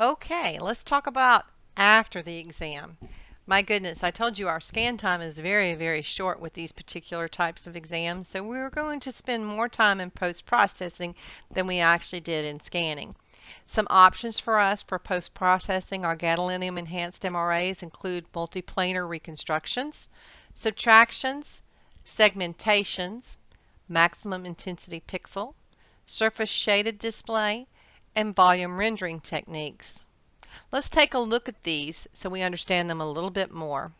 Okay, let's talk about after the exam. My goodness, I told you our scan time is very, very short with these particular types of exams, so we're going to spend more time in post-processing than we actually did in scanning. Some options for us for post-processing our gadolinium enhanced MRAs include multiplanar reconstructions, subtractions, segmentations, maximum intensity pixel, surface shaded display, and volume rendering techniques. Let's take a look at these so we understand them a little bit more.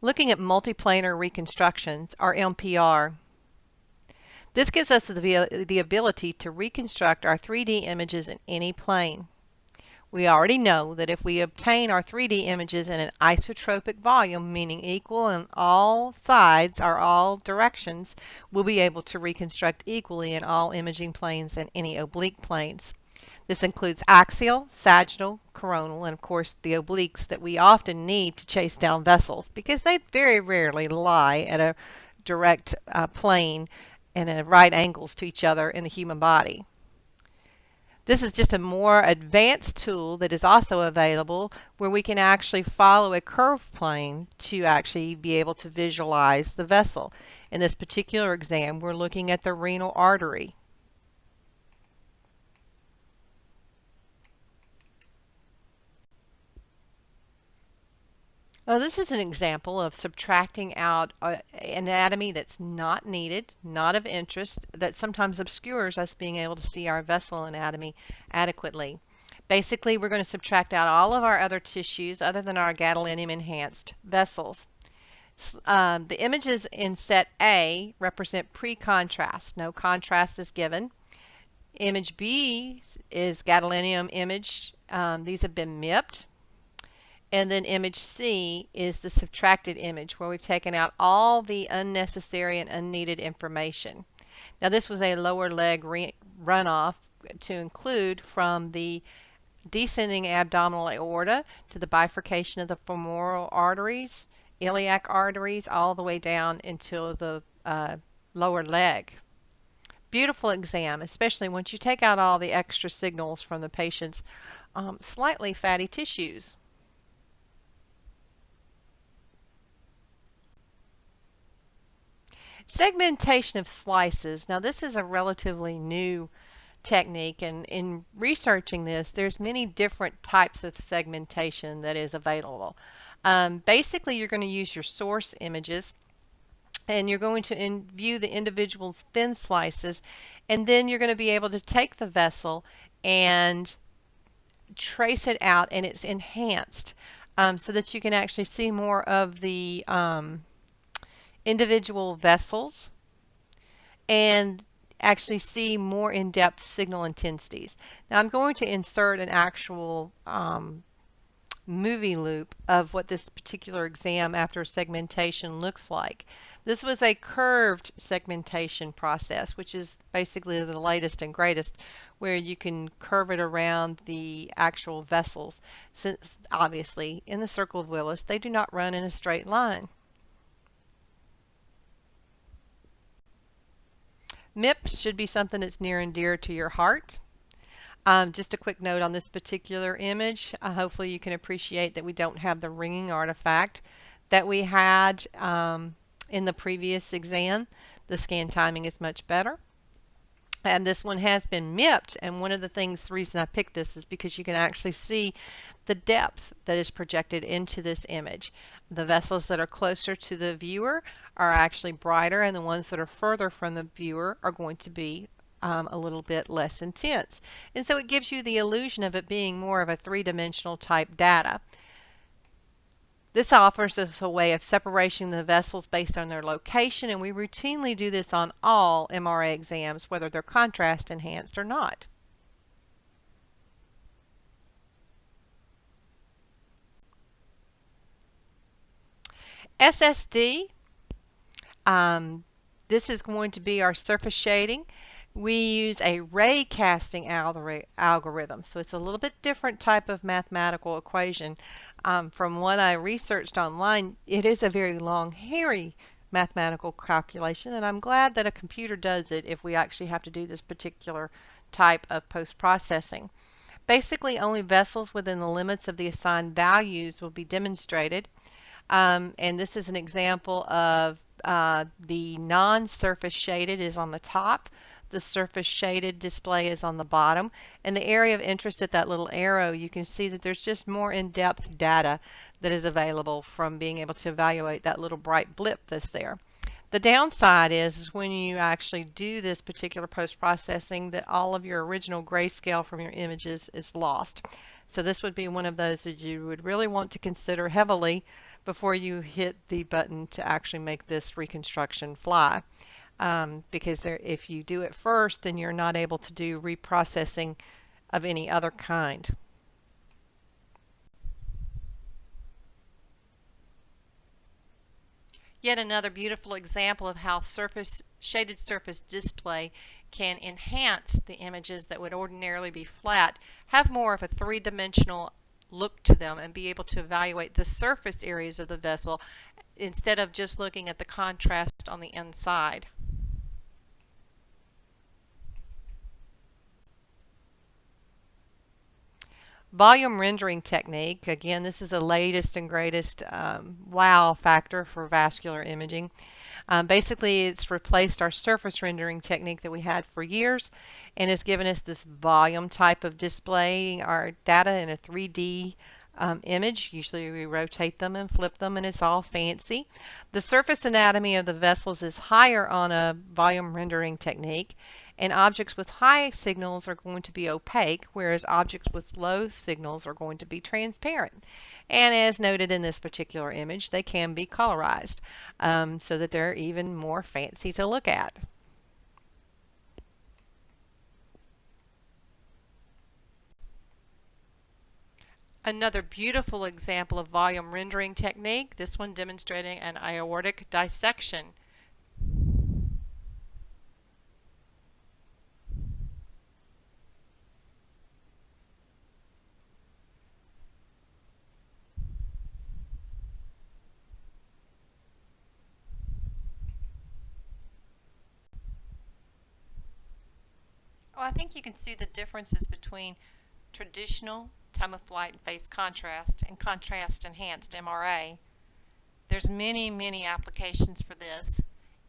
Looking at multiplanar reconstructions, or MPR, this gives us the ability to reconstruct our 3D images in any plane. We already know that if we obtain our 3D images in an isotropic volume, meaning equal on all sides or all directions, we'll be able to reconstruct equally in all imaging planes and any oblique planes. This includes axial, sagittal, coronal, and of course the obliques that we often need to chase down vessels because they very rarely lie at a direct plane and at right angles to each other in the human body. This is just a more advanced tool that is also available where we can actually follow a curved plane to actually be able to visualize the vessel. In this particular exam, we're looking at the renal artery. Well, this is an example of subtracting out anatomy that's not needed, not of interest, that sometimes obscures us being able to see our vessel anatomy adequately. Basically, we're going to subtract out all of our other tissues other than our gadolinium enhanced vessels. The images in set A represent pre-contrast. No contrast is given. Image B is gadolinium image. These have been MIP'd. And then image C is the subtracted image where we've taken out all the unnecessary and unneeded information. Now this was a lower leg runoff to include from the descending abdominal aorta to the bifurcation of the femoral arteries, iliac arteries, all the way down into the lower leg. Beautiful exam, especially once you take out all the extra signals from the patient's slightly fatty tissues. Segmentation of slices. Now this is a relatively new technique, and in researching this there's many different types of segmentation that is available. Basically you're going to use your source images and you're going to view the individual thin slices, and then you're going to be able to take the vessel and trace it out, and it's enhanced so that you can actually see more of the individual vessels and actually see more in-depth signal intensities. Now I'm going to insert an actual movie loop of what this particular exam after segmentation looks like. This was a curved segmentation process, which is basically the latest and greatest, where you can curve it around the actual vessels, since obviously in the circle of Willis they do not run in a straight line. MIP should be something that's near and dear to your heart. Just a quick note on this particular image. Hopefully you can appreciate that we don't have the ringing artifact that we had in the previous exam. The scan timing is much better. And this one has been MIP'd, and one of the reason I picked this is because you can actually see the depth that is projected into this image. The vessels that are closer to the viewer are actually brighter, and the ones that are further from the viewer are going to be a little bit less intense. And so it gives you the illusion of it being more of a three-dimensional type data. This offers us a way of separating the vessels based on their location, and we routinely do this on all MRA exams, whether they're contrast enhanced or not. SSD, this is going to be our surface shading. We use a ray casting algorithm, so it's a little bit different type of mathematical equation. From what I researched online, it is a very long, hairy mathematical calculation, and I'm glad that a computer does it if we actually have to do this particular type of post-processing. Basically, only vessels within the limits of the assigned values will be demonstrated. And this is an example of the non-surface shaded is on the top. The surface shaded display is on the bottom. And the area of interest at that little arrow, you can see that there's just more in-depth data that is available from being able to evaluate that little bright blip that's there. The downside is when you actually do this particular post-processing that all of your original grayscale from your images is lost. So this would be one of those that you would really want to consider heavily before you hit the button to actually make this reconstruction fly. Because if you do it first, then you're not able to do reprocessing of any other kind. Yet another beautiful example of how shaded surface display can enhance the images that would ordinarily be flat, have more of a three-dimensional look to them, and be able to evaluate the surface areas of the vessel instead of just looking at the contrast on the inside. Volume rendering technique. Again, this is the latest and greatest wow factor for vascular imaging. Basically, it's replaced our surface rendering technique that we had for years and has given us this volume type of displaying our data in a 3D image. Usually we rotate them and flip them and it's all fancy. The surface anatomy of the vessels is higher on a volume rendering technique, and objects with high signals are going to be opaque, whereas objects with low signals are going to be transparent. And as noted in this particular image, they can be colorized so that they're even more fancy to look at. Another beautiful example of volume rendering technique, this one demonstrating an aortic dissection. Well, I think you can see the differences between traditional time of flight and phase contrast and contrast enhanced MRA. There's many applications for this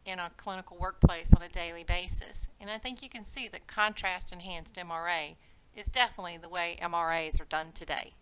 in a clinical workplace on a daily basis, and I think you can see that contrast enhanced MRA is definitely the way MRAs are done today.